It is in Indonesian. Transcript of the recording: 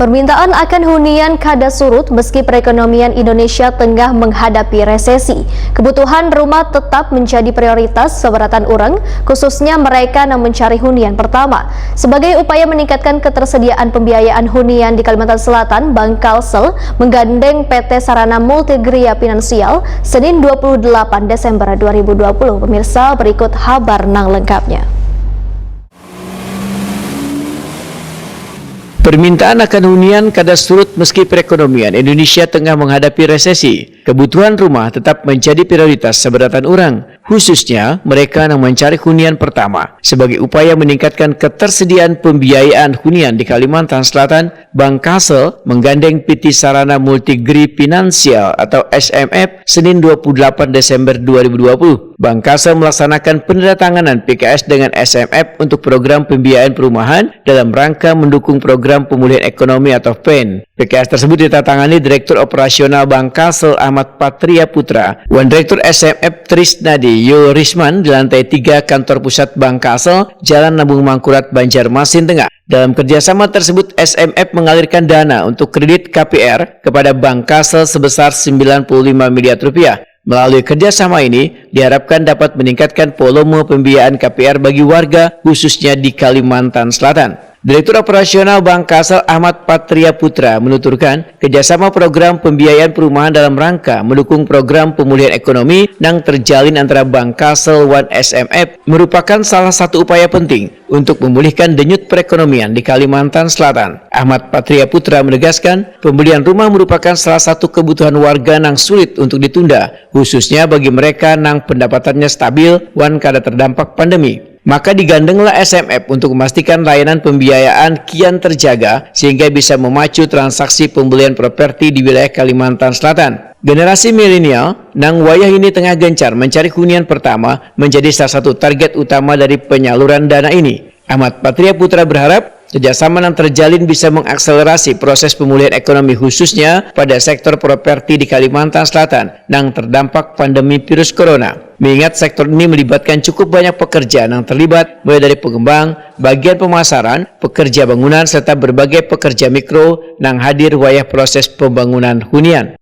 Permintaan akan hunian kada surut meski perekonomian Indonesia tengah menghadapi resesi. Kebutuhan rumah tetap menjadi prioritas seberatan orang, khususnya mereka yang mencari hunian pertama. Sebagai upaya meningkatkan ketersediaan pembiayaan hunian di Kalimantan Selatan, Bank Kalsel menggandeng PT Sarana Multigria Finansial Senin 28 Desember 2020. Pemirsa, berikut kabar nang lengkapnya. Permintaan akan hunian kada surut meski perekonomian Indonesia tengah menghadapi resesi. Kebutuhan rumah tetap menjadi prioritas seberatan orang, khususnya mereka yang mencari hunian pertama. Sebagai upaya meningkatkan ketersediaan pembiayaan hunian di Kalimantan Selatan, Bank Kalsel menggandeng PT Sarana Multigria Finansial atau SMF Senin 28 Desember 2020. Bank Kalsel melaksanakan penandatanganan PKS dengan SMF untuk program pembiayaan perumahan dalam rangka mendukung program pemulihan ekonomi atau PEN. PKS tersebut ditandatangani Direktur Operasional Bank Kalsel Ahmad Patria Putra, Wan Direktur SMF Trisnadi Yorisman di lantai 3 kantor pusat Bank Kalsel, Jalan Nabung Mangkurat, Banjarmasin Tengah. Dalam kerjasama tersebut, SMF mengalirkan dana untuk kredit KPR kepada Bank Kalsel sebesar 95 miliar rupiah. Melalui kerjasama ini, diharapkan dapat meningkatkan volume pembiayaan KPR bagi warga, khususnya di Kalimantan Selatan. Direktur Operasional Bank Kalsel Ahmad Patria Putra menuturkan, kerjasama program pembiayaan perumahan dalam rangka mendukung program pemulihan ekonomi yang terjalin antara Bank Kalsel dan SMF merupakan salah satu upaya penting untuk memulihkan denyut perekonomian di Kalimantan Selatan. Ahmad Patria Putra menegaskan, pembelian rumah merupakan salah satu kebutuhan warga yang sulit untuk ditunda, khususnya bagi mereka yang pendapatannya stabil dan kada terdampak pandemi. Maka digandenglah SMF untuk memastikan layanan pembiayaan kian terjaga sehingga bisa memacu transaksi pembelian properti di wilayah Kalimantan Selatan. Generasi milenial nang wayah ini tengah gencar mencari hunian pertama menjadi salah satu target utama dari penyaluran dana ini. Ahmad Patria Putra berharap kerjasama yang terjalin bisa mengakselerasi proses pemulihan ekonomi khususnya pada sektor properti di Kalimantan Selatan yang terdampak pandemi virus corona. Mengingat sektor ini melibatkan cukup banyak pekerja yang terlibat mulai dari pengembang, bagian pemasaran, pekerja bangunan, serta berbagai pekerja mikro yang hadir wayah proses pembangunan hunian.